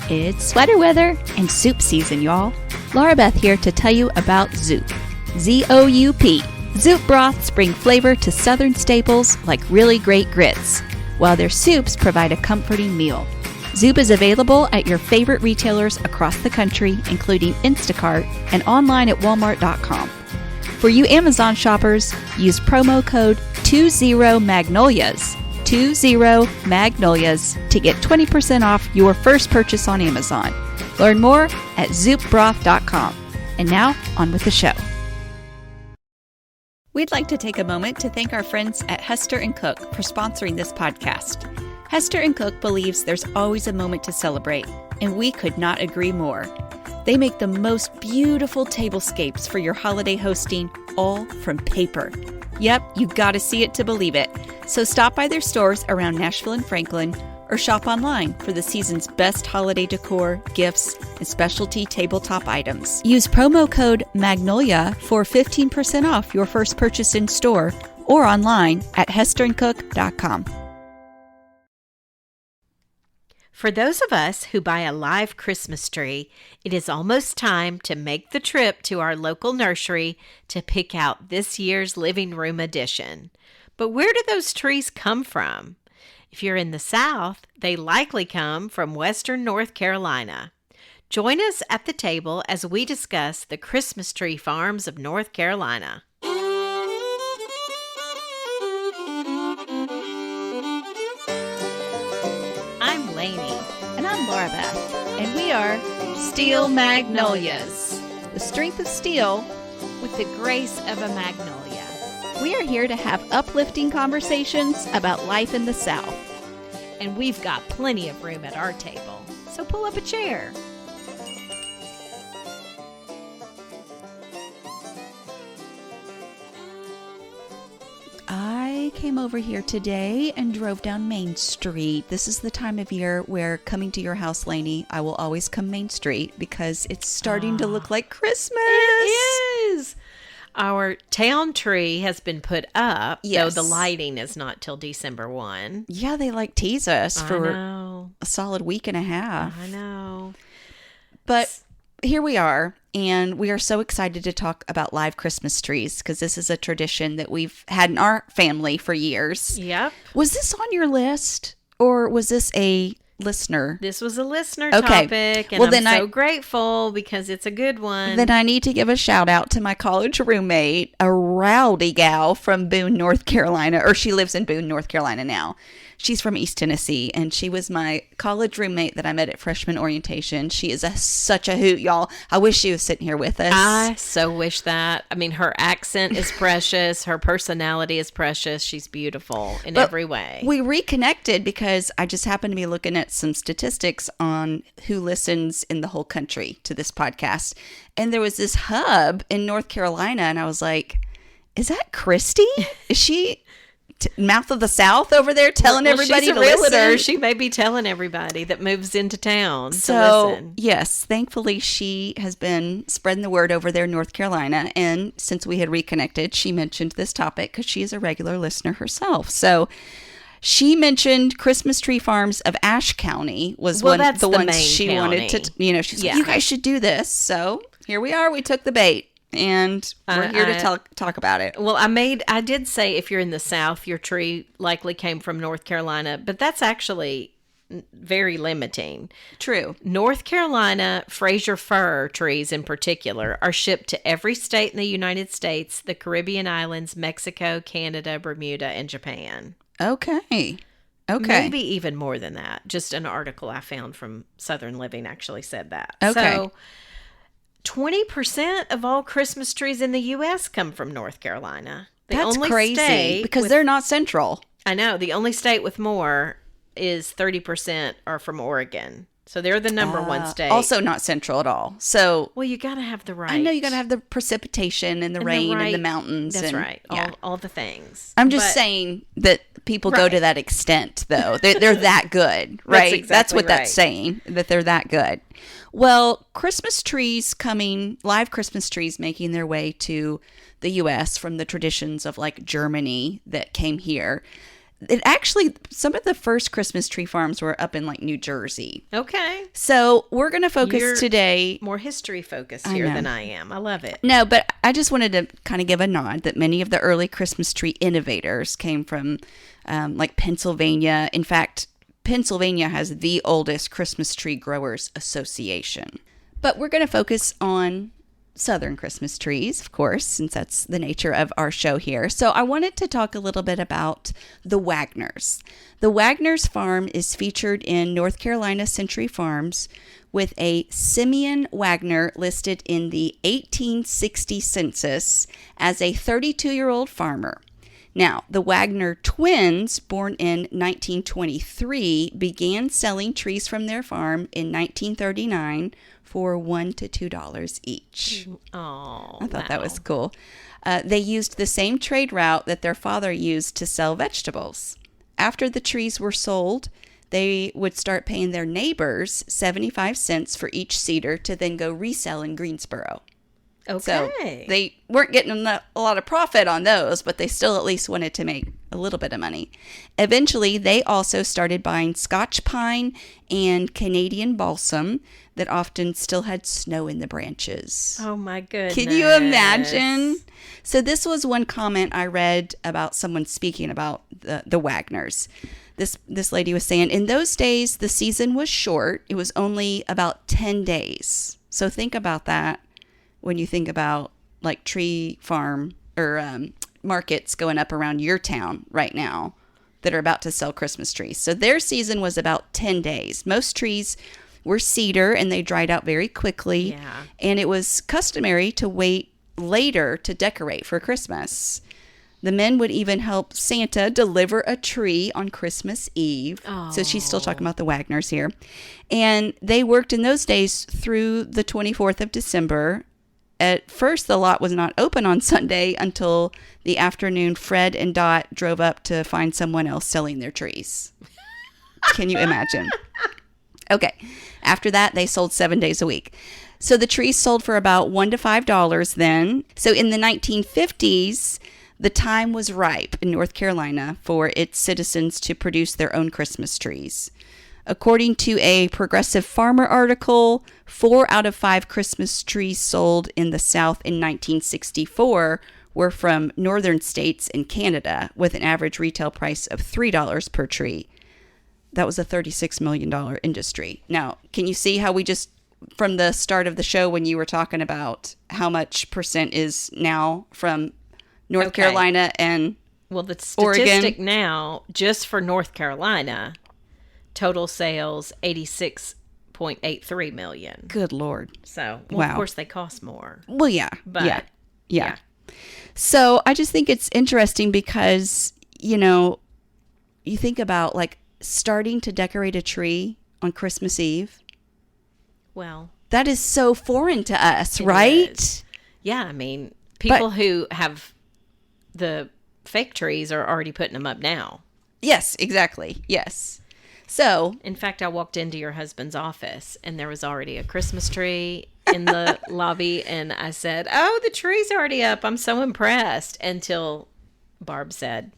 It's sweater weather and soup season, y'all. Laura Beth here to tell you about Zoop. Z-O-U-P. Zoop broths bring flavor to southern staples like really great grits, while their soups provide a comforting meal. Zoop is available at your favorite retailers across the country, including Instacart and online at walmart.com. For you Amazon shoppers, use promo code 20Magnolias. 20Magnolias to get 20% off your first purchase on Amazon. Learn more at zoopbroth.com. And now, on with the show. We'd like to take a moment to thank our friends at Hester & Cook for sponsoring this podcast. Hester & Cook believes there's always a moment to celebrate, and we could not agree more. They make the most beautiful tablescapes for your holiday hosting, all from paper. Yep, you gotta see it to believe it. So stop by their stores around Nashville and Franklin, or shop online for the season's best holiday decor, gifts, and specialty tabletop items. Use promo code Magnolia for 15% off your first purchase in store or online at hesterandcook.com. For those of us who buy a live Christmas tree, it is almost time to make the trip to our local nursery to pick out this year's living room edition. But where do those trees come from? If you're in the South, they likely come from Western North Carolina. Join us at the table as we discuss the Christmas tree farms of North Carolina. I'm Lainey. And I'm Laura Beth, and we are Steel Magnolias. The strength of steel With the grace of a magnolia. We are here to have uplifting conversations about life in the South. And we've got plenty of room at our table, so pull up a chair. I came over here today and drove down Main Street. This is the time of year where coming to your house, Lainey, I will always come Main Street because it's starting to look like Christmas. It is. Our town tree has been put up, yes, though the lighting is not till December 1. Yeah, they tease us for a solid week and a half. I know. But here we are, and we are so excited to talk about live Christmas trees because this is a tradition that we've had in our family for years. Yep. Was this on your list, or was this a listener? This was a listener topic, and I'm so grateful because it's a good one. Then I need to give a shout out to my college roommate, a rowdy gal from Boone, North Carolina, or she lives in Boone, North Carolina now. She's from East Tennessee, and she was my college roommate that I met at freshman orientation. She is such a hoot, y'all. I wish she was sitting here with us. I so wish that. I mean, her accent is precious. Her personality is precious. She's beautiful in every way. We reconnected because I just happened to be looking at some statistics on who listens in the whole country to this podcast. And there was this hub in North Carolina, and I was like, is that Christy? Is she mouth of the South over there telling everybody she's a to realtor. listen? She may be telling everybody that moves into town to so listen. Yes, thankfully she has been spreading the word over there in North Carolina, and since we had reconnected, she mentioned this topic because she is a regular listener herself. So she mentioned Christmas Tree Farms of Ashe County was one of the ones she wanted to, she's like, you guys should do this. So here we are. We took the bait. And we're here to talk about it. Well, I did say if you're in the South, your tree likely came from North Carolina, but that's actually very limiting. True. North Carolina Frasier fir trees in particular are shipped to every state in the United States, the Caribbean islands, Mexico, Canada, Bermuda, and Japan. Okay. Maybe even more than that. Just an article I found from Southern Living actually said that. Okay. So 20% of all Christmas trees in the U.S. come from North Carolina. That's crazy because they're not central. I know. The only state with more is 30% are from Oregon. So they're the number one state. Also not central at all. So, well, you got to have the right. I know you got to have the precipitation and the rain and the mountains. That's and, right. Yeah. All the things. I'm just saying that people go to that extent, though. They're that good, right? That's what that's saying, that they're that good. Well, Christmas trees live Christmas trees making their way to the U.S. from the traditions of like Germany that came here. It actually, some of the first Christmas tree farms were up in like New Jersey. Okay. So we're going to focus You're today. more history focused here than I am. I love it. No, but I just wanted to kind of give a nod that many of the early Christmas tree innovators came from like Pennsylvania. In fact, Pennsylvania has the oldest Christmas tree growers association. But we're going to focus on Southern Christmas trees, of course, since that's the nature of our show here. So I wanted to talk a little bit about the Wagners. The Wagners farm is featured in North Carolina Century Farms with a Simeon Wagner listed in the 1860 census as a 32-year-old farmer. Now, the Wagner twins, born in 1923, began selling trees from their farm in 1939 for $1 to $2 each. Oh, I thought that was cool. They used the same trade route that their father used to sell vegetables. After the trees were sold, they would start paying their neighbors 75 cents for each cedar to then go resell in Greensboro. Okay. So they weren't getting a lot of profit on those, but they still at least wanted to make a little bit of money. Eventually, they also started buying Scotch pine and Canadian balsam that often still had snow in the branches. Oh, my goodness. Can you imagine? So this was one comment I read about someone speaking about the Wagners. This lady was saying, in those days, the season was short. It was only about 10 days. So think about that when you think about like tree farm or markets going up around your town right now that are about to sell Christmas trees. So their season was about 10 days. Most trees were cedar and they dried out very quickly. Yeah. And it was customary to wait later to decorate for Christmas. The men would even help Santa deliver a tree on Christmas Eve. Oh. So she's still talking about the Wagners here. And they worked in those days through the 24th of December. At first, the lot was not open on Sunday until the afternoon. Fred and Dot drove up to find someone else selling their trees. Can you imagine? Okay. After that, they sold 7 days a week. So the trees sold for about $1 to $5 then. So in the 1950s, the time was ripe in North Carolina for its citizens to produce their own Christmas trees. According to a Progressive Farmer article, 4 out of 5 Christmas trees sold in the South in 1964 were from northern states and Canada, with an average retail price of $3 per tree. That was a $36 million industry. Now, can you see how we just, from the start of the show when you were talking about how much percent is now from North Carolina and well, the statistic Oregon now, just for North Carolina, total sales, 86.83 million. Good Lord. So, well, of course, they cost more. Well, yeah. But, yeah. So I just think it's interesting because, you know, you think about like starting to decorate a tree on Christmas Eve. Well, that is so foreign to us, right? Is. Yeah. I mean, people who have the fake trees are already putting them up now. Yes, exactly. Yes. So, in fact, I walked into your husband's office and there was already a Christmas tree in the lobby. And I said, oh, the tree's already up. I'm so impressed. Until Barb said,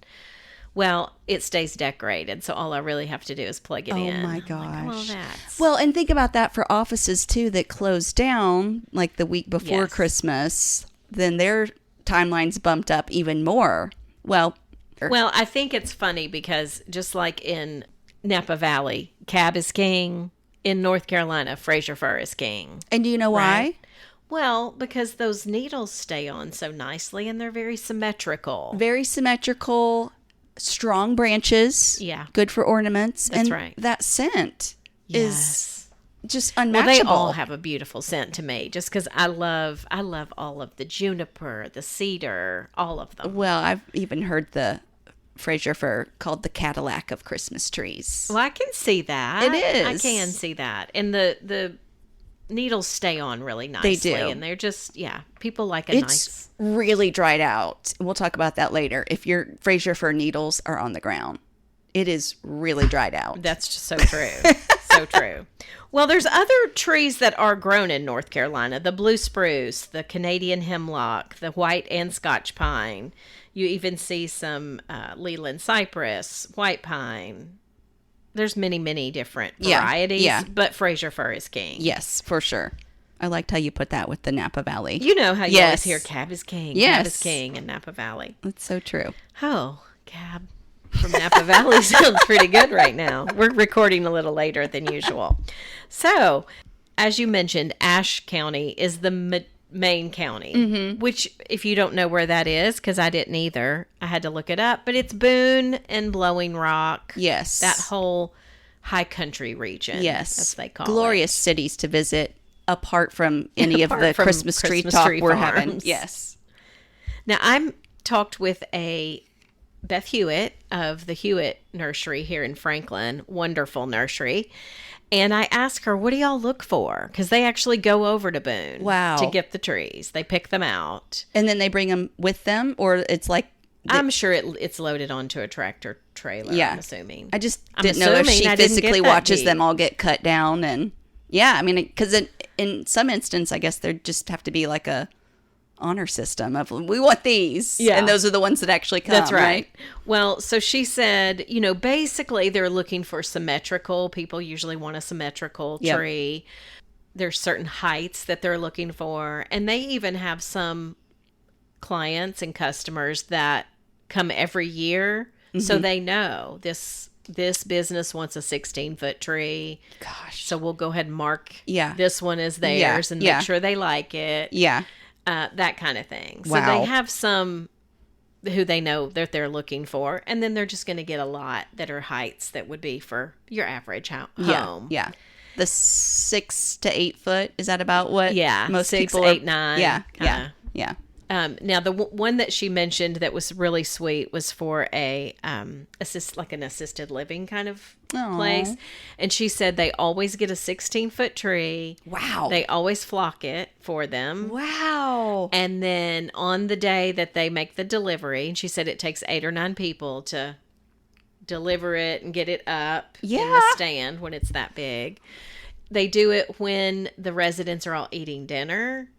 well, it stays decorated. So all I really have to do is plug it in. Oh, my gosh. Like, well, and think about that for offices, too, that close down like the week before Christmas. Then their timeline's bumped up even more. Well, I think it's funny because just like in Napa Valley, cab is king. In North Carolina, Frasier fir is king. And do you know why? Well, because those needles stay on so nicely and they're very symmetrical. Very symmetrical, strong branches. Yeah. Good for ornaments. That's and right. That scent is just unmatchable. Well, they all have a beautiful scent to me just because I love all of the juniper, the cedar, all of them. Well, I've even heard the Frasier fir called the Cadillac of Christmas trees. Well, I can see that. It is. I can see that. And the needles stay on really nicely. They do. And they're just, people like It's really dried out. We'll talk about that later. If your Frasier fir needles are on the ground, it is really dried out. That's just so true. So so true. Well, there's other trees that are grown in North Carolina. The blue spruce, the Canadian hemlock, the white and Scotch pine. You even see some Leland cypress, white pine. There's many, many different varieties. Yeah. But Frasier fir is king. Yes, for sure. I liked how you put that with the Napa Valley. You know how you always hear cab is king, yes. cab is king in Napa Valley. That's so true. Oh, cab from Napa Valley sounds pretty good right now. We're recording a little later than usual. So, as you mentioned, Ashe County is the main county, which if you don't know where that is, because I didn't either, I had to look it up, but it's Boone and Blowing Rock. Yes. That whole high country region. Yes. As they call Glorious cities to visit apart from any of the Christmas tree talk we're having. Yes. Now, I'm talked with Beth Hewitt of the Hewitt Nursery here in Franklin. Wonderful nursery. And I asked her, what do y'all look for? Because they actually go over to Boone to get the trees. They pick them out. And then they bring them with them? Or it's like... I'm sure it's loaded onto a tractor trailer, I'm assuming. I just didn't know if she physically watches them all get cut down. And yeah, I mean, because in some instance, I guess there just have to be like a honor system of, we want these. Yeah. And those are the ones that actually come. That's right. Well, so she said, basically they're looking for symmetrical. People usually want a symmetrical tree. There's certain heights that they're looking for. And they even have some clients and customers that come every year. So they know this business wants a 16-foot tree. Gosh. So we'll go ahead and mark this one as theirs and make sure they like it. Yeah. That kind of thing. So they have some who they know that they're looking for, and then they're just going to get a lot that are heights that would be for your average home. Yeah. The 6 to 8 foot, is that about what most 6, people 8, 9. Yeah. Now, the one that she mentioned that was really sweet was for an assisted living kind of place. And she said they always get a 16-foot tree. Wow. They always flock it for them. Wow. And then on the day that they make the delivery, and she said it takes 8 or 9 people to deliver it and get it up in the stand when it's that big. They do it when the residents are all eating dinner.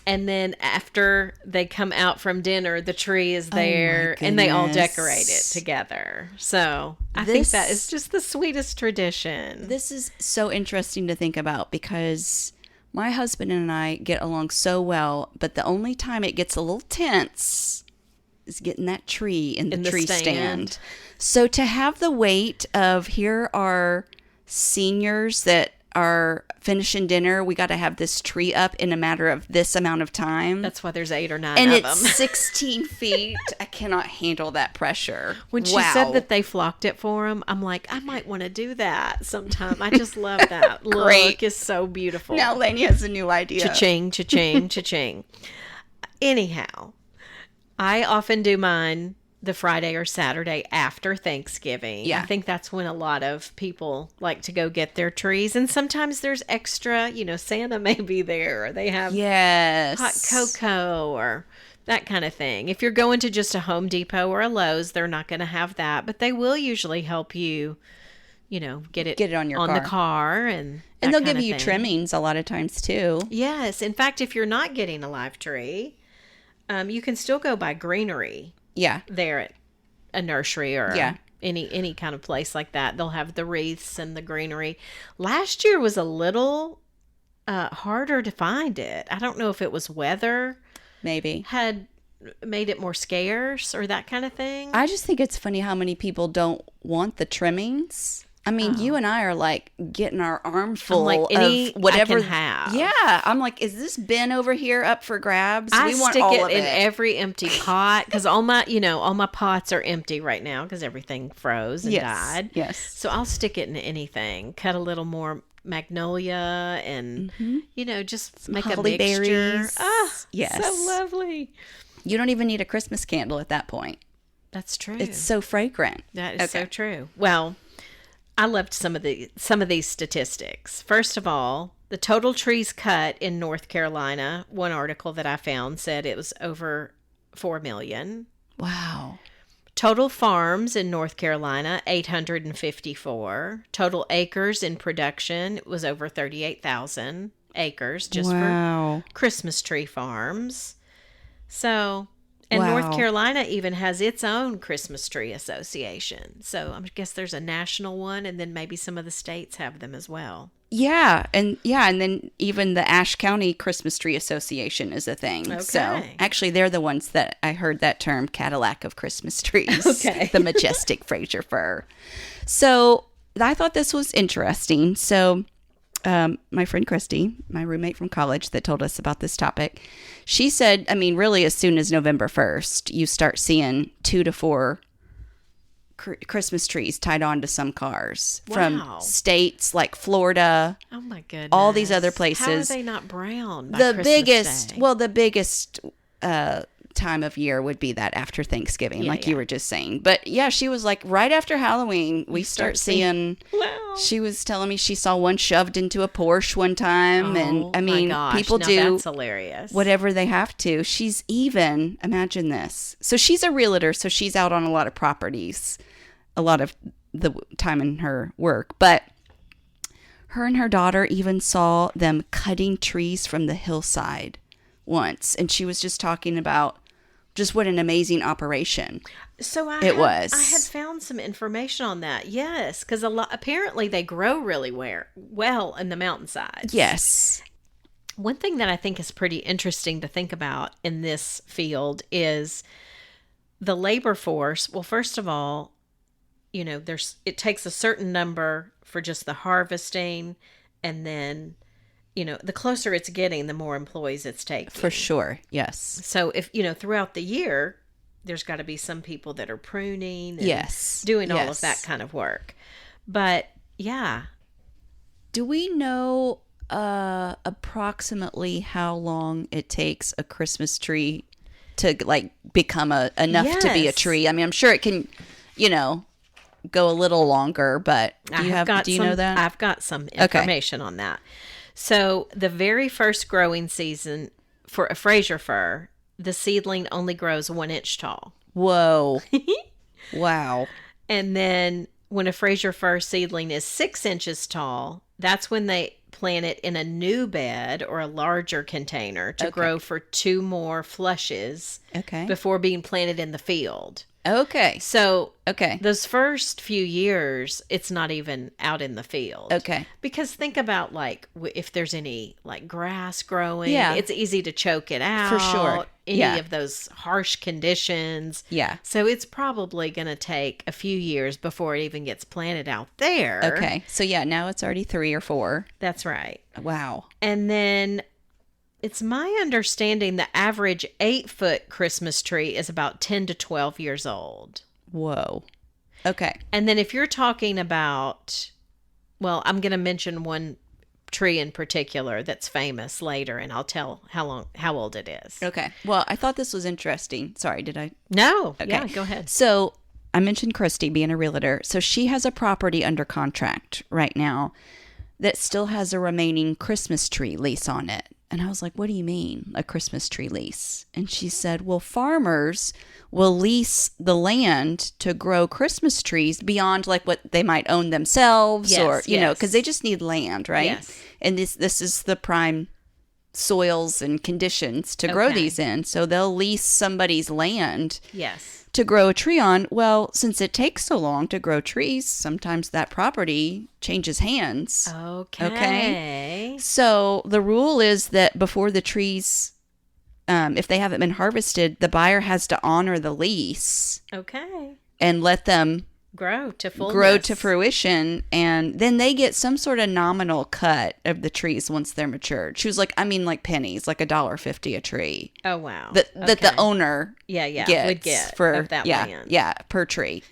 And then after they come out from dinner, the tree is there and they all decorate it together. So I think that is just the sweetest tradition. This is so interesting to think about because my husband and I get along so well, but the only time it gets a little tense is getting that tree in the tree stand. So to have the weight of here are seniors that are finishing dinner, we got to have this tree up in a matter of this amount of time. That's why there's 8 or 9 and of them. And it's 16 feet. I cannot handle that pressure. When she said that they flocked it for them, I'm like, I might want to do that sometime. I just love that. Look, it's so beautiful. Now Lainey has a new idea. Cha-ching, cha-ching, cha-ching. Anyhow, I often do mine the Friday or Saturday after Thanksgiving. Yeah. I think that's when a lot of people like to go get their trees. And sometimes there's extra, Santa may be there or they have hot cocoa or that kind of thing. If you're going to just a Home Depot or a Lowe's, they're not going to have that, but they will usually help you, get it on the car. And they'll give you trimmings a lot of times too. Yes. In fact, if you're not getting a live tree, you can still go buy greenery. Yeah. There at a nursery or any kind of place like that. They'll have the wreaths and the greenery. Last year was a little harder to find it. I don't know if it was weather. Maybe. Had made it more scarce or that kind of thing. I just think it's funny how many people don't want the trimmings. I mean, you and I are like getting our armful of whatever I can have. Yeah, I'm like, is this bin over here up for grabs? We want all of it in every empty pot because all my pots are empty right now because everything froze and died. Yes. So I'll stick it in anything. Cut a little more magnolia and just some make holly a mixture. Berries. Ah, yes, so lovely. You don't even need a Christmas candle at that point. That's true. It's so fragrant. That is so true. Well, I loved some of these statistics. First of all, the total trees cut in North Carolina, one article that I found said it was over 4 million. Wow. Total farms in North Carolina, 854. Total acres in production was over 38,000 acres just for Christmas tree farms. So, and North Carolina even has its own Christmas tree association. So I guess there's a national one, and then maybe some of the states have them as well. Yeah, and then even the Ashe County Christmas Tree Association is a thing. Okay. So actually, they're the ones that I heard that term, Cadillac of Christmas trees. Okay. The majestic Frasier fir. So I thought this was interesting. So my friend Christy, my roommate from college that told us about this topic, she said, I mean, really as soon as November 1st, you start seeing 2 to 4 Christmas trees tied onto some cars from states like Florida. Oh my goodness! All these other places. How are they not brown? By Christmas Day? The biggest time of year would be that after Thanksgiving, you were just saying. But yeah, she was like, right after Halloween, we start seeing. Wow. She was telling me she saw one shoved into a Porsche one time, and I mean, people do that's hilarious. Whatever they have to. She's even imagine this. So she's a realtor, so she's out on a lot of properties. A lot of the time in her work, but her and her daughter even saw them cutting trees from the hillside once, and she was just talking about just what an amazing operation was. I had found some information on that. Yes, because apparently they grow really well in the mountainsides. Yes. One thing that I think is pretty interesting to think about in this field is the labor force. Well, first of all, you know, it takes a certain number for just the harvesting, and then, you know, the closer it's getting, the more employees it's taking. For sure, yes. So if, you know, throughout the year, there's got to be some people that are pruning and doing all of that kind of work. But, yeah. Do we know approximately how long it takes a Christmas tree to, like, become enough to be a tree? I mean, I'm sure it can, you know, go a little longer, but do you know that? I've got some information on that. So the very first growing season for a Frasier fir, the seedling only grows 1 inch tall. Whoa. Wow. And then when a Frasier fir seedling is 6 inches tall, that's when they plant it in a new bed or a larger container to grow for 2 more flushes before being planted in the field. Okay. So, those first few years, it's not even out in the field. Okay. Because think about, like, if there's any, like, grass growing. Yeah. It's easy to choke it out. For sure. Any of those harsh conditions. Yeah. So, it's probably going to take a few years before it even gets planted out there. Okay. So, yeah, now it's already 3 or 4. That's right. Wow. And then it's my understanding the average 8-foot Christmas tree is about 10 to 12 years old. Whoa. Okay. And then if you're talking about, well, I'm going to mention one tree in particular that's famous later, and I'll tell how old it is. Okay. Well, I thought this was interesting. Sorry, did I? No. Okay. Yeah, go ahead. So I mentioned Christy being a realtor. So she has a property under contract right now that still has a remaining Christmas tree lease on it. And I was like, what do you mean, a Christmas tree lease? And she said, well, farmers will lease the land to grow Christmas trees beyond like what they might own themselves or, you know, because they just need land, right? Yes. And this is the prime soils and conditions to grow these in. So they'll lease somebody's land. Yes. To grow a tree on. Well, since it takes so long to grow trees, sometimes that property changes hands. Okay. So the rule is that before the trees, if they haven't been harvested, the buyer has to honor the lease. Okay. And let them grow to fruition, and then they get some sort of nominal cut of the trees once they're matured. She was like, I mean, like pennies, like $1.50 a tree. Oh wow! That the owner would get for of that land. per tree.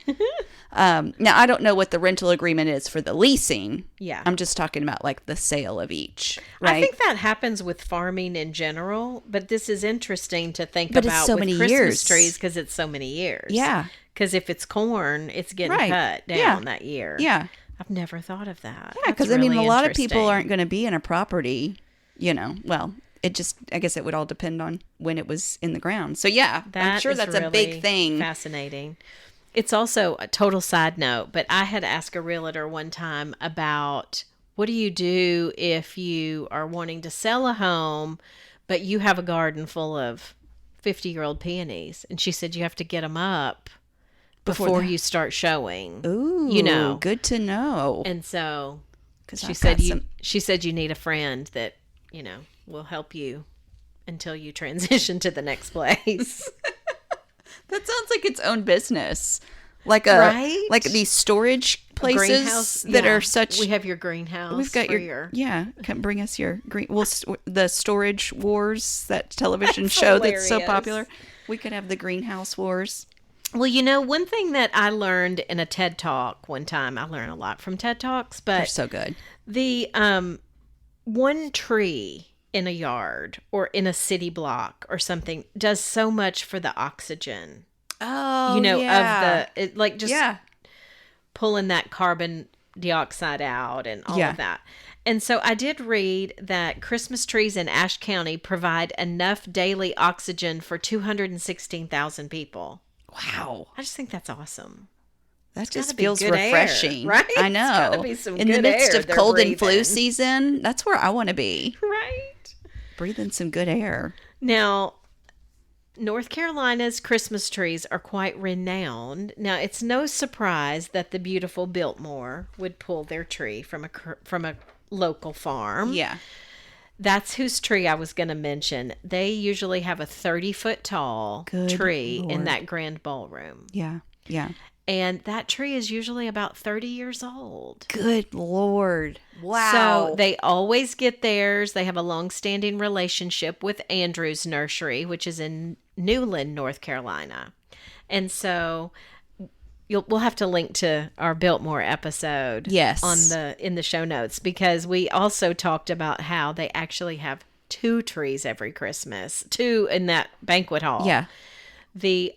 Now I don't know what the rental agreement is for the leasing. Yeah, I'm just talking about like the sale of each. Right? I think that happens with farming in general, but this is interesting to think about it's so with many Christmas years. trees because it's so many years. Yeah. Because if it's corn, it's getting cut down that year. Yeah. I've never thought of that. Yeah, because really a lot of people aren't going to be in a property, you know, well, I guess it would all depend on when it was in the ground. So yeah, I'm sure that's really a big thing. Fascinating. It's also a total side note, but I had asked a realtor one time about what do you do if you are wanting to sell a home, but you have a garden full of 50-year-old peonies? And she said you have to get them up before you start showing. Ooh, good to know. And so Because she said you need a friend that, will help you until you transition to the next place. That sounds like its own business. Like these storage places that are such. We have your greenhouse. We've got come bring us your green. Well, the Storage Wars, that television show hilarious. That's so popular. We could have the greenhouse wars. Well, one thing that I learned in a TED Talk one time, I learn a lot from TED Talks, but they're so good. The one tree in a yard or in a city block or something does so much for the oxygen. Oh, pulling that carbon dioxide out and all of that. And so I did read that Christmas trees in Ashe County provide enough daily oxygen for 216,000 people. Wow. I just think that's awesome. That just feels refreshing. Air, right? I know. It's gotta be some in good the midst air of cold breathing. And flu season, that's where I want to be. Right. Breathing some good air. Now, North Carolina's Christmas trees are quite renowned. Now, it's no surprise that the beautiful Biltmore would pull their tree from a local farm. Yeah. That's whose tree I was going to mention. They usually have a 30-foot tall tree in that grand ballroom. Yeah. Yeah. And that tree is usually about 30 years old. Good Lord. Wow. So they always get theirs. They have a long-standing relationship with Andrew's Nursery, which is in Newland, North Carolina. And so we'll have to link to our Biltmore episode in the show notes, because we also talked about how they actually have 2 trees every Christmas, 2 in that banquet hall. Yeah. The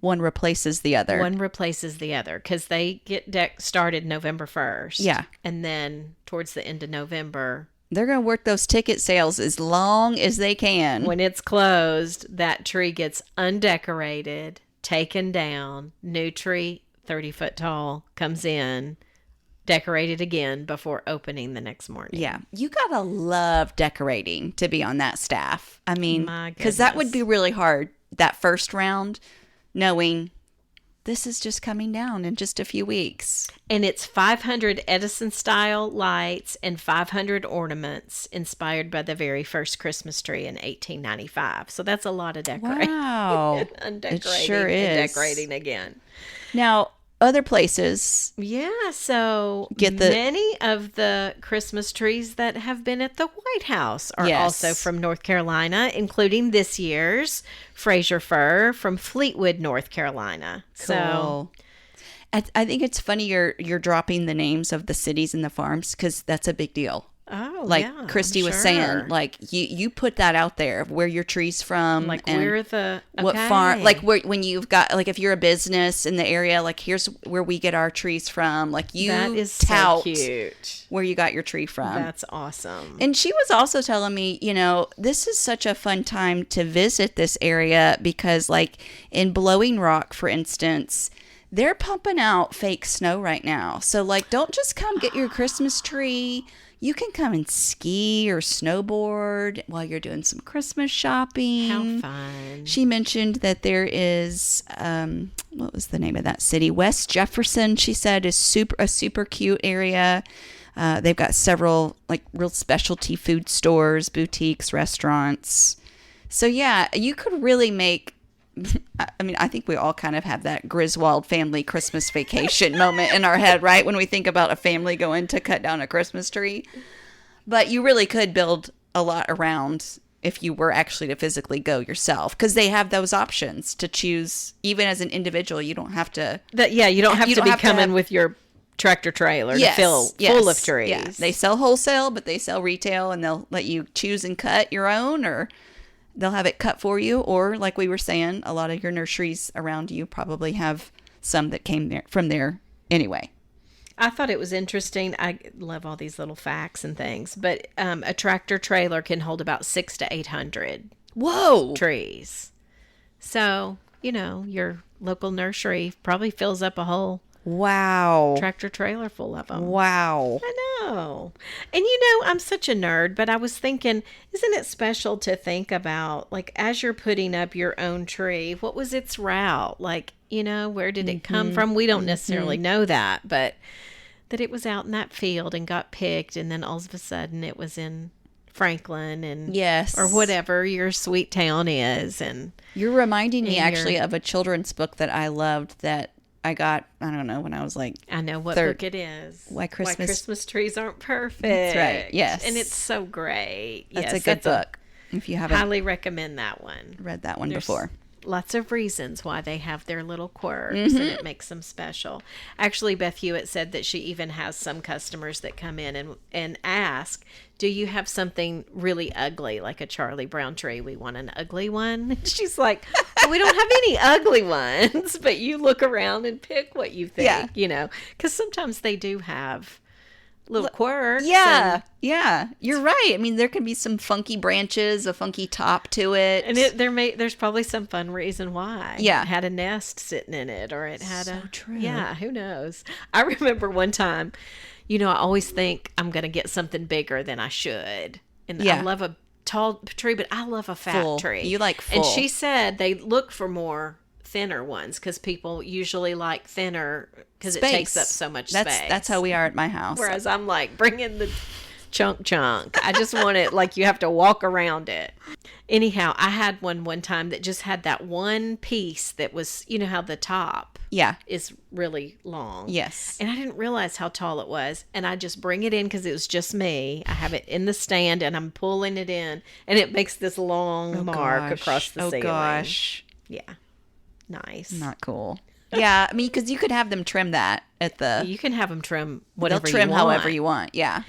one replaces the other. One replaces the other because they get started November 1st. Yeah. And then towards the end of November, they're going to work those ticket sales as long as they can. When it's closed, that tree gets undecorated, taken down, new tree, 30-foot tall, comes in, decorated again before opening the next morning. Yeah. You got to love decorating to be on that staff. I mean, because that would be really hard. That first round, knowing this is just coming down in just a few weeks. And it's 500 Edison-style lights and 500 ornaments inspired by the very first Christmas tree in 1895. So that's a lot of decorating. Wow. Undecorating. It sure is. And decorating again. Now, other places. Yeah, so many of the Christmas trees that have been at the White House are also from North Carolina, including this year's Frasier fir from Fleetwood, North Carolina. Cool. So I think it's funny you're dropping the names of the cities and the farms, because that's a big deal. Oh, like yeah, Christy was saying, like you put that out there of where your tree's from, like and where the what farm, like when you've got, like if you're a business in the area, like here's where we get our trees from. Like you that is tout so cute. Where you got your tree from. That's awesome. And she was also telling me, this is such a fun time to visit this area, because like in Blowing Rock, for instance, they're pumping out fake snow right now. So like, don't just come get your Christmas tree. You can come and ski or snowboard while you're doing some Christmas shopping. How fun. She mentioned that there is, what was the name of that city? West Jefferson, she said, is a super cute area. They've got several like real specialty food stores, boutiques, restaurants. So yeah, you could really make, I mean, I think we all kind of have that Griswold family Christmas vacation moment in our head, right? When we think about a family going to cut down a Christmas tree. But you really could build a lot around if you were actually to physically go yourself, because they have those options to choose. Even as an individual, you don't have to. You don't have to be coming with your tractor trailer to fill full of trees. Yeah. They sell wholesale, but they sell retail, and they'll let you choose and cut your own, or they'll have it cut for you. Or like we were saying, a lot of your nurseries around you probably have some that came from there anyway. I thought it was interesting. I love all these little facts and things, but a tractor trailer can hold about 600 to 800 Whoa trees. So your local nursery probably fills up a whole Wow. tractor trailer full of them. Wow. I know. And I'm such a nerd, but I was thinking, isn't it special to think about, like, as you're putting up your own tree, what was its route? Like, where did it come from? We don't necessarily know that, but that it was out in that field and got picked, and then all of a sudden it was in Franklin and or whatever your sweet town is. And you're reminding me actually of a children's book that I loved that I got, I don't know, when I was like I know what book it is. Why Christmas Trees Aren't Perfect. That's right. Yes. And it's so great. That's a good book. If you haven't highly recommend that one. Read that one before. Lots of reasons why they have their little quirks, and it makes them special. Actually, Beth Hewitt said that she even has some customers that come in and ask, do you have something really ugly, like a Charlie Brown tree? We want an ugly one. She's like, we don't have any ugly ones, but you look around and pick what you think, because sometimes they do have little quirks. Yeah. You're right. I mean, there can be some funky branches, a funky top to it. And there's probably some fun reason why. Yeah. It had a nest sitting in it, or it had true. Yeah, who knows? I remember one time, I always think I'm going to get something bigger than I should. And I love a tall tree, but I love a fat tree. You like full. And she said they look for more thinner ones because people usually like thinner because it takes up so much space. That's how we are at my house. Whereas I'm like, bring in the chunk. I just want it like you have to walk around it. Anyhow, I had one time that just had that one piece that was, how the top is really long. Yes. And I didn't realize how tall it was. And I just bring it in because it was just me. I have it in the stand and I'm pulling it in. And it makes this long mark across the ceiling. Oh, gosh. Yeah. Nice. Not cool. Yeah, I mean, because you could have them trim that at the... You can have them trim whatever you want. They'll trim however you want, yeah.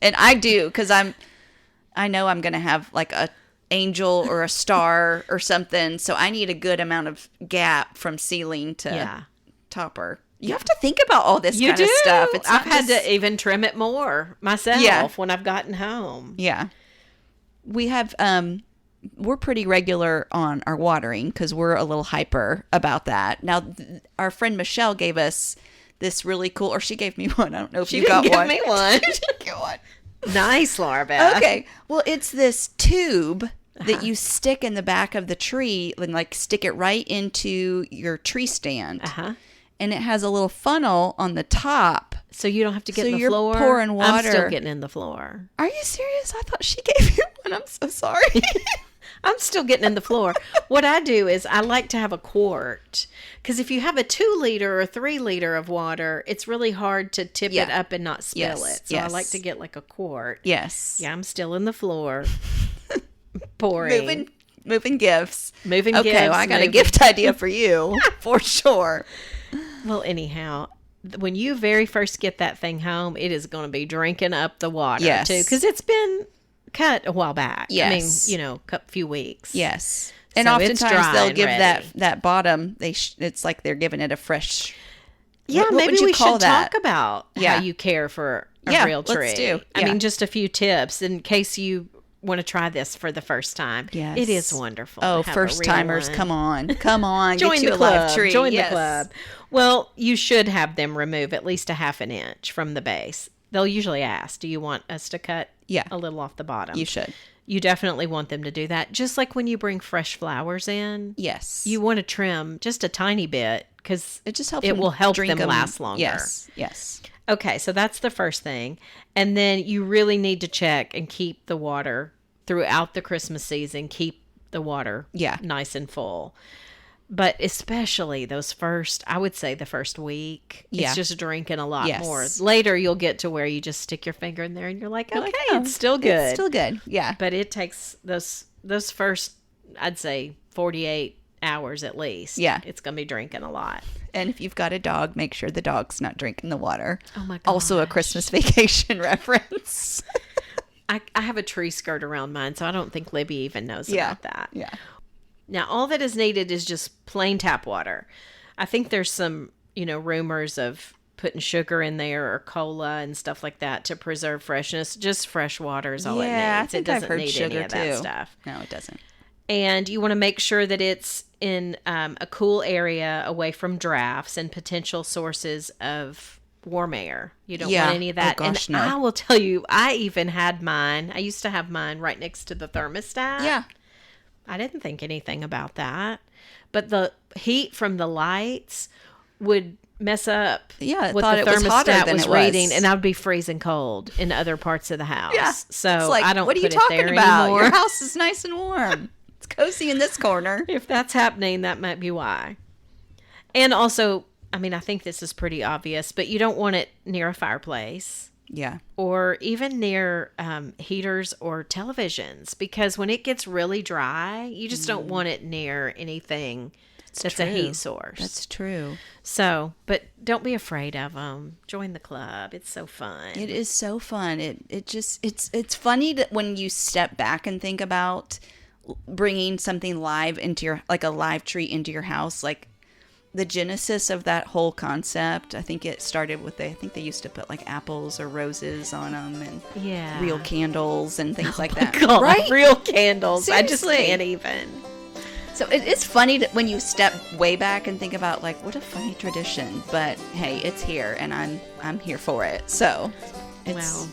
And I do, because I know I'm going to have like a angel or a star or something, so I need a good amount of gap from ceiling to topper. You have to think about all this kind of stuff. I've had to even trim it more myself when I've gotten home. Yeah. We have... we're pretty regular on our watering because we're a little hyper about that. Now, our friend Michelle gave us this really cool, or she gave me one. I don't know if you got one. She gave me one. She didn't get one. Nice, Laura Beth. Okay. Well, it's this tube that you stick in the back of the tree and like stick it right into your tree stand. And it has a little funnel on the top. So you don't have to get in the floor? So you're pouring water. I'm still getting in the floor. Are you serious? I thought she gave you one. I'm so sorry. I'm still getting in the floor. What I do is I like to have a quart. Because if you have a 2 liter or 3 liter of water, it's really hard to tip it up and not spill it. So I like to get like a quart. Yes. Yeah, I'm still in the floor. Pouring. Moving gifts. Moving gifts. Okay, well, I got a gift idea for you for sure. Well, anyhow, when you very first get that thing home, it is going to be drinking up the water too. Because it's been cut a while back. Yes. I mean, a few weeks. Yes. And so oftentimes they'll give that bottom, it's like they're giving it a fresh... Yeah, what maybe would you we call should that? talk about how you care for a real tree. Let's do. I mean, just a few tips in case you want to try this for the first time. Yes. It is wonderful. Oh, first timers, come on. Come on. Join get you the a club. live tree. Join the club. Well, you should have them remove at least a half an inch from the base. They'll usually ask, do you want us to cut a little off the bottom? You should. You definitely want them to do that. Just like when you bring fresh flowers in. Yes. You want to trim just a tiny bit because it just helps. It will help them last longer. Yes. Okay, so that's the first thing. And then you really need to check and keep the water throughout the Christmas season. Keep the water nice and full. But especially I would say the first week, it's just drinking a lot more. Later, you'll get to where you just stick your finger in there and you're like, okay, it's still good. It's still good, yeah. But it takes those first, I'd say, 48 hours at least. Yeah. It's going to be drinking a lot. And if you've got a dog, make sure the dog's not drinking the water. Oh, my gosh. Also a Christmas Vacation reference. I have a tree skirt around mine, so I don't think Libby even knows about that. Yeah. Now, all that is needed is just plain tap water. I think there's some, rumors of putting sugar in there or cola and stuff like that to preserve freshness. Just fresh water is all it needs. I think it doesn't I've heard need sugar any of too. that stuff. No, it doesn't. And you want to make sure that it's in a cool area away from drafts and potential sources of warm air. You don't want any of that. Oh, gosh, and no. I will tell you, I even had mine. I used to have mine right next to the thermostat. Yeah. I didn't think anything about that. But the heat from the lights would mess up Yeah, I what thought the it was hotter thermostat than was it was. reading, and I'd be freezing cold in other parts of the house. Yeah. So It's like, I don't what are put you it talking there about? anymore. Your house is nice and warm. It's cozy in this corner. If that's happening, that might be why. And also, I mean, I think this is pretty obvious, but you don't want it near a fireplace Yeah. or even near heaters or televisions, because when it gets really dry, you just don't want it near anything that's a heat source. That's true. So, but don't be afraid of them. Join the club. It's so fun. It is so fun. It's funny that when you step back and think about bringing something live into your, like a live tree into your house, like the genesis of that whole concept. I think it started with I think they used to put like apples or roses on them and real candles and things like that. God, right? real candles. I just Seriously. can't even. So it is funny that when you step way back and think about like what a funny tradition, but hey, it's here and I'm here for it. So it's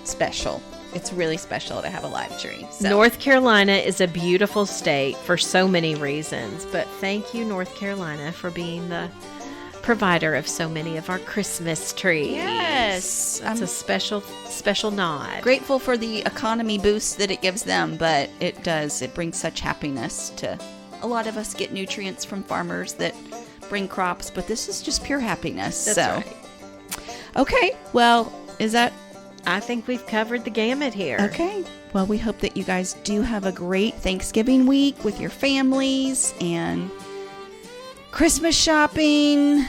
special. It's really special to have a live tree. So. North Carolina is a beautiful state for so many reasons, but thank you, North Carolina, for being the provider of so many of our Christmas trees. Yes. It's a special nod. Grateful for the economy boost that it gives them, but it brings such happiness to a lot of us. Get nutrients from farmers that bring crops, but this is just pure happiness. That's right. Okay, well, is that I think we've covered the gamut here. okay? Well, we hope that you guys do have a great Thanksgiving week with your families and Christmas shopping.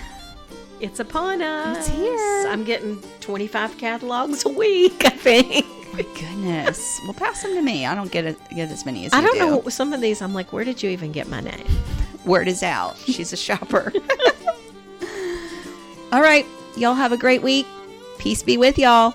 It's upon us. It's here. I'm getting 25 catalogs a week, I think. My goodness. Well, pass them to me. I don't get as many as you I don't do. know. Some of these, I'm like, where did you even get my name? Word is out. She's a shopper. All right. Y'all have a great week. Peace be with y'all.